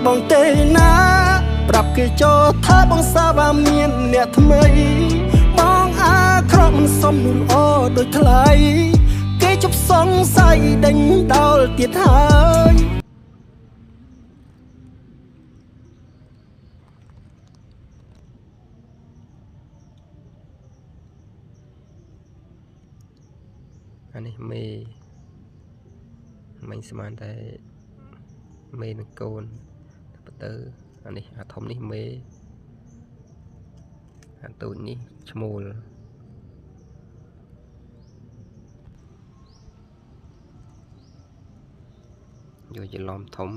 បងទេណាប្រាប់គេចូលថាបងសាវាមានអ្នកថ្មីបងអាក្រក់មិនសមនោះល្អដូចថ្លៃគេជប់សង្ស័យដេញដល់ទៀតហើយអានេះមេមិនស្មានតែមេនឹងកូនទៅអានេះអាធំនេះមេអាតូចនេះឈ្មោលយកច្រឡំធំ